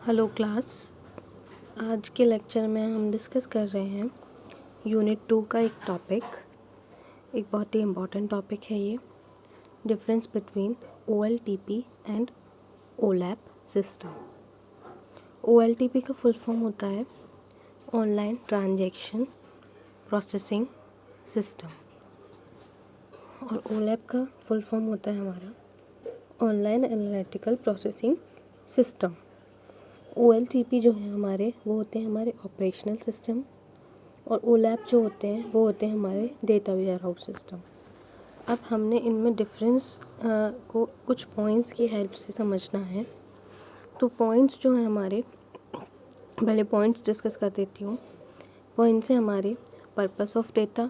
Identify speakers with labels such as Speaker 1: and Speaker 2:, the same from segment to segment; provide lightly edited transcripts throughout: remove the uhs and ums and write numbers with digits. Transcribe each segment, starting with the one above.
Speaker 1: Hello class. आज के lecture में हम डिस्कस कर रहे हैं यूनिट 2 का एक टॉपिक। एक बहुत ही इम्पॉर्टेंट टॉपिक है ये, difference between OLTP and OLAP system. OLTP का फुल फॉर्म होता है ऑनलाइन ट्रांजैक्शन प्रोसेसिंग सिस्टम और OLAP का फुल फॉर्म होता है हमारा online analytical processing system. OLTP जो है हमारे वो होते हैं हमारे ऑपरेशनल सिस्टम और OLAP जो होते हैं वो होते हैं हमारे डेटा वेयर हाउस सिस्टम। अब हमने इनमें डिफरेंस को कुछ पॉइंट्स की हेल्प से समझना है। तो पॉइंट्स जो हैं हमारे, पहले पॉइंट्स डिस्कस कर देती हूँ। पॉइंट्स हैं हमारे पर्पस ऑफ डेटा,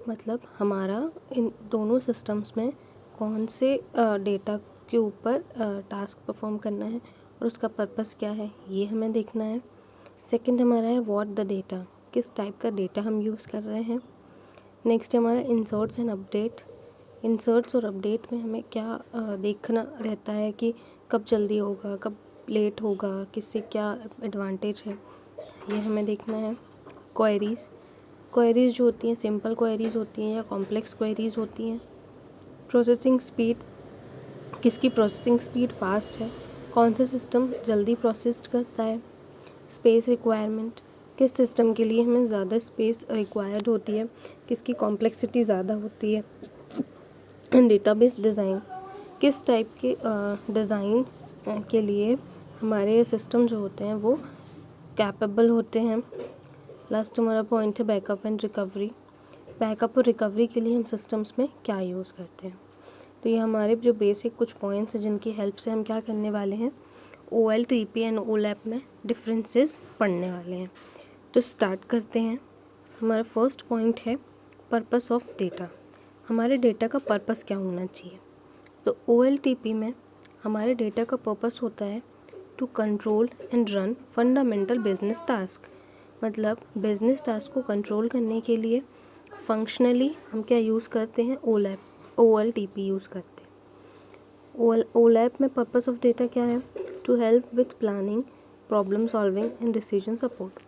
Speaker 1: मतलब हमारा इन दोनों सिस्टम्स में कौन से डेटा के ऊपर टास्क परफॉर्म करना है और उसका पर्पस क्या है, ये हमें देखना है। सेकंड हमारा है व्हाट द डेटा, किस टाइप का डेटा हम यूज़ कर रहे हैं। नेक्स्ट हमारा इंसर्ट्स एंड अपडेट। इंसर्ट्स और अपडेट में हमें क्या देखना रहता है कि कब जल्दी होगा, कब लेट होगा, किससे क्या एडवांटेज है, ये हमें देखना है। क्वेरीज़, क्वेरीज़ जो होती हैं सिंपल क्वेरीज़ होती हैं या कॉम्प्लेक्स क्वेरीज़ होती हैं। प्रोसेसिंग स्पीड, किसकी प्रोसेसिंग स्पीड फास्ट है, कौन सा सिस्टम जल्दी प्रोसेस्ड करता है। स्पेस रिक्वायरमेंट, किस सिस्टम के लिए हमें ज़्यादा स्पेस रिक्वायर्ड होती है, किसकी कॉम्प्लेक्सिटी ज़्यादा होती है। एंड डेटाबेस डिज़ाइन, किस टाइप के डिज़ाइंस के लिए हमारे सिस्टम जो होते हैं वो कैपेबल होते हैं। लास्ट हमारा पॉइंट है बैकअप एंड रिकवरी। बैकअप और रिकवरी के लिए हम सिस्टम्स में क्या यूज़ करते हैं। तो ये हमारे जो बेसिक कुछ पॉइंट्स हैं जिनकी हेल्प से हम क्या करने वाले हैं, OLTP एंड OLAP में डिफरेंसेस पढ़ने वाले हैं। तो स्टार्ट करते हैं। हमारा फर्स्ट पॉइंट है पर्पस ऑफ डेटा, हमारे डेटा का पर्पस क्या होना चाहिए। तो OLTP में हमारे डेटा का पर्पस होता है to control and run fundamental business task, मतलब बिजनेस टास्क को कंट्रोल करने के लिए फंक्शनली हम क्या यूज़ करते हैं, OLTP यूज़ करते हैं। OLAP में पर्पस ऑफ डेटा क्या है, to help with planning, problem solving and decision support.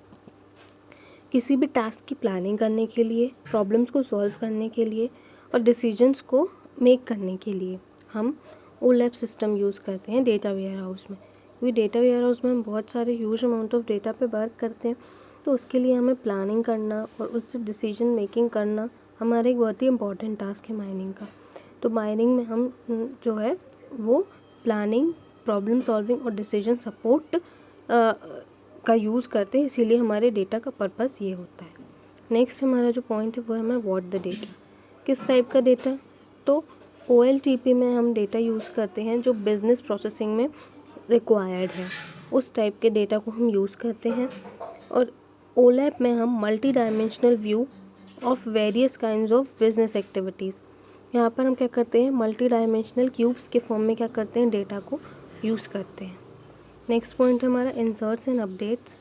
Speaker 1: किसी भी टास्क की प्लानिंग करने के लिए, प्रॉब्लम्स को सॉल्व करने के लिए और डिसीजंस को मेक करने के लिए हम OLAP सिस्टम यूज़ करते हैं डेटा वेयर हाउस में। क्योंकि डेटा वेयर हाउस में हम बहुत सारे ह्यूज अमाउंट ऑफ डेटा पे वर्क करते हैं, तो उसके लिए हमें प्लानिंग करना और उससे डिसीजन मेकिंग करना हमारा एक बहुत ही इम्पॉर्टेंट टास्क है माइनिंग का। तो माइनिंग में हम जो है वो प्लानिंग, प्रॉब्लम सॉल्विंग और डिसीजन सपोर्ट का यूज़ करते हैं, इसीलिए हमारे डेटा का पर्पस ये होता है। नेक्स्ट हमारा जो पॉइंट है वो है हमारा व्हाट द डेटा, किस टाइप का डेटा। तो OLTP में हम डेटा यूज़ करते हैं जो बिज़नेस प्रोसेसिंग में रिक्वायर्ड है, उस टाइप के डेटा को हम यूज़ करते हैं। और OLAP में हम multi dimensional view of various kinds of business activities, यहाँ पर हम क्या करते हैं, मल्टी डायमेंशनल क्यूब्स के फॉर्म में क्या करते हैं, डेटा को यूज़ करते हैं। नेक्स्ट पॉइंट है हमारा इंसर्ट्स एंड अपडेट्स।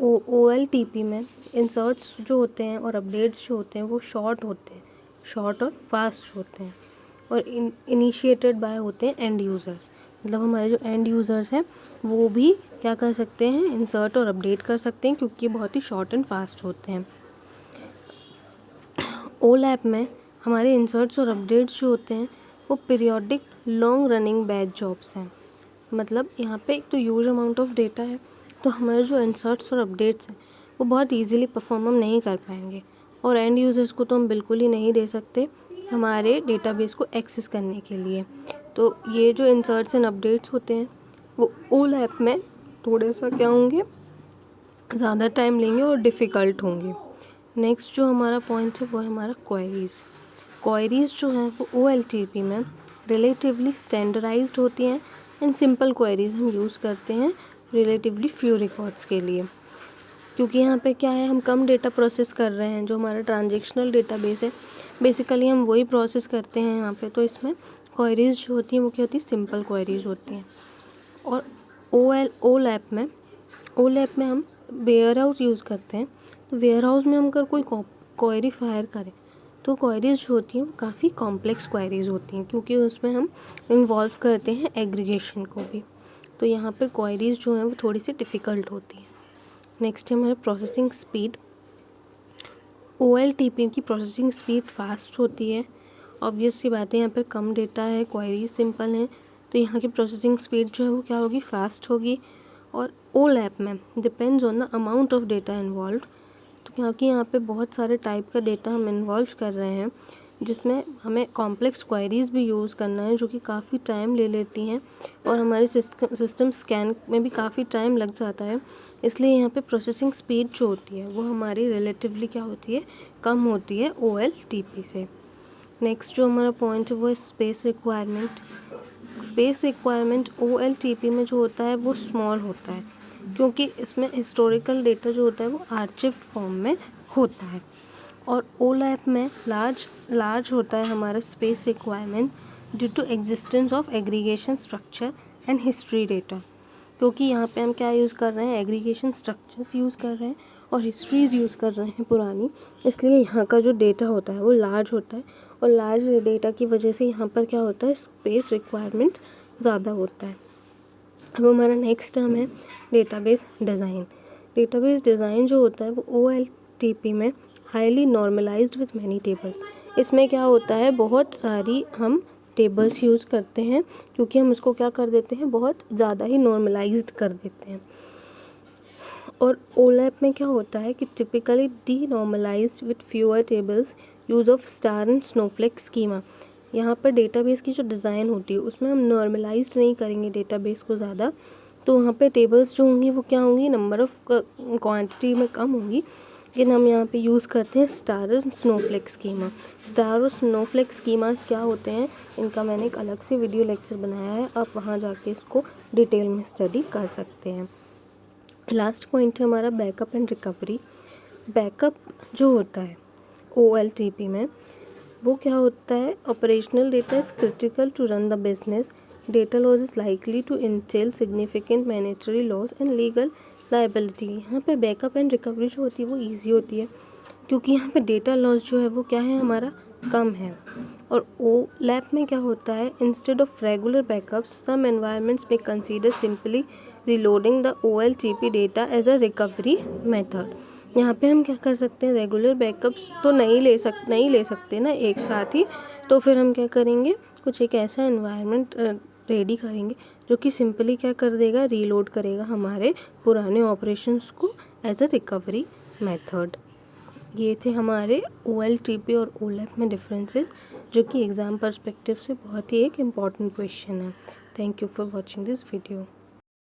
Speaker 1: OLTP में इंसर्ट्स जो होते हैं और अपडेट्स जो होते हैं वो शॉर्ट होते हैं, शॉर्ट और फास्ट होते हैं और इनिशिएटेड बाय होते हैं एंड यूज़र्स, मतलब हमारे जो एंड यूज़र्स हैं वो भी क्या कर सकते हैं, इंसर्ट और अपडेट कर सकते हैं, क्योंकि बहुत ही शॉर्ट एंड फास्ट होते हैं। OLAP में हमारे इंसर्ट्स और अपडेट्स जो होते हैं वो periodic long running batch jobs हैं, मतलब यहाँ पे एक तो ह्यूज अमाउंट ऑफ डेटा है, तो हमारे जो इंसर्ट्स और अपडेट्स हैं वो बहुत इजीली परफॉर्म हम नहीं कर पाएंगे और एंड यूज़र्स को तो हम बिल्कुल ही नहीं दे सकते हमारे डेटाबेस को एक्सेस करने के लिए। तो ये जो इंसर्ट्स एंड अपडेट्स होते हैं वो OLAP में थोड़ा सा क्या होंगे, ज़्यादा टाइम लेंगे और डिफ़िकल्ट होंगे। नेक्स्ट जो हमारा पॉइंट है वो है हमारा क्वेरीज़। क्वेरीज़ जो हैं वो OLTP में रिलेटिवली स्टैंडर्डाइज्ड होती हैं एंड सिंपल क्वेरीज़ हम यूज़ करते हैं रिलेटिवली फ्यू रिकॉर्ड्स के लिए, क्योंकि यहाँ पे क्या है, हम कम डेटा प्रोसेस कर रहे हैं। जो हमारा ट्रांजेक्शनल डेटाबेस है बेसिकली हम वही प्रोसेस करते हैं यहाँ पे, तो इसमें क्वेरीज़ जो होती हैं वो क्या होती है, सिंपल क्वेरीज़ होती हैं। और OLAP में हम वेयर हाउस यूज़ करते हैं, तो वेयर हाउस में हम अगर कोई क्वेरी फायर करें तो क्वेरीज जो होती हैं काफ़ी कॉम्प्लेक्स क्वेरीज होती हैं, क्योंकि उसमें हम इन्वॉल्व करते हैं एग्रीगेशन को भी। तो यहाँ पर क्वेरीज जो हैं वो थोड़ी सी डिफ़िकल्ट होती हैं। नेक्स्ट है हमारा प्रोसेसिंग स्पीड। OLTP की प्रोसेसिंग स्पीड फास्ट होती है। ऑब्वियस सी बात है, यहाँ पर कम डेटा है, क्वेरीज सिंपल हैं, तो यहाँ की प्रोसेसिंग स्पीड जो है वो क्या होगी, फास्ट होगी। और OLAP में depends on the amount of data involve, तो क्योंकि यहाँ पे बहुत सारे टाइप का डेटा हम इन्वॉल्व कर रहे हैं, जिसमें हमें कॉम्प्लेक्स क्वेरीज भी यूज़ करना है, जो कि काफ़ी टाइम ले लेती हैं और हमारे सिस्टम स्कैन में भी काफ़ी टाइम लग जाता है। इसलिए यहाँ पे प्रोसेसिंग स्पीड जो होती है वो हमारी रिलेटिवली क्या होती है, कम होती है OLTP से। नेक्स्ट जो हमारा पॉइंट है वो है space requirement. Space requirement OLTP में जो होता है वो स्मॉल होता है, क्योंकि इसमें हिस्टोरिकल डेटा जो होता है वो आर्चिव्ड फॉर्म में होता है। और OLAP में लार्ज होता है हमारा space requirement due to existence of aggregation structure and history data, क्योंकि यहाँ पे हम क्या यूज़ कर रहे हैं, एग्रीगेशन स्ट्रक्चर्स यूज़ कर रहे हैं और हिस्ट्रीज़ यूज़ कर रहे हैं पुरानी, इसलिए यहाँ का जो डेटा होता है वो लार्ज होता है। और लार्ज डेटा की वजह से यहाँ पर क्या होता है, स्पेस रिक्वायरमेंट ज़्यादा होता है। अब हमारा नेक्स्ट टर्म है डेटाबेस डिज़ाइन। डेटाबेस डिज़ाइन जो होता है वो OLTP में highly normalised with many tables. इसमें क्या होता है, बहुत सारी हम टेबल्स यूज़ करते हैं, क्योंकि हम इसको क्या कर देते हैं, बहुत ज़्यादा ही नॉर्मलाइज्ड कर देते हैं। और OLAP में क्या होता है कि typically denormalised with fewer tables, use of star and snowflake schema. यहाँ पर डेटाबेस की जो डिज़ाइन होती है उसमें हम नॉर्मलाइज्ड नहीं करेंगे डेटाबेस को ज़्यादा, तो वहाँ पे टेबल्स जो होंगी वो क्या होंगी, नंबर ऑफ क्वांटिटी में कम होंगी, लेकिन हम यहाँ पे यूज़ करते हैं स्टार और स्नोफ्लेक स्कीमा। स्टार और स्नोफ्लेक स्कीमास क्या होते हैं, इनका मैंने एक अलग से वीडियो लेक्चर बनाया है, आप वहाँ जाके इसको डिटेल में स्टडी कर सकते हैं। लास्ट पॉइंट है हमारा बैकअप एंड रिकवरी। बैकअप जो होता है OLTP में वो क्या होता है, operational data is critical to run the business, data loss is likely to entail significant monetary loss and legal liability. यहाँ पे बैकअप एंड रिकवरी जो होती है वो ईजी होती है, क्योंकि यहाँ पे डेटा लॉस जो है वो क्या है, हमारा कम है। और OLAP में क्या होता है, instead of regular backups some environments में consider simply reloading the OLTP data as a recovery method. यहाँ पे हम क्या कर सकते हैं, रेगुलर बैकअप्स तो नहीं ले सकते ना एक साथ ही, तो फिर हम क्या करेंगे, कुछ एक ऐसा एनवायरनमेंट रेडी करेंगे जो कि सिंपली क्या कर देगा, रीलोड करेगा हमारे पुराने ऑपरेशंस को एज अ रिकवरी मेथड। ये थे हमारे OLTP और OLAP में डिफरेंसेस, जो कि एग्ज़ाम पर्सपेक्टिव से बहुत ही एक इम्पॉर्टेंट क्वेश्चन है। Thank you for watching this video.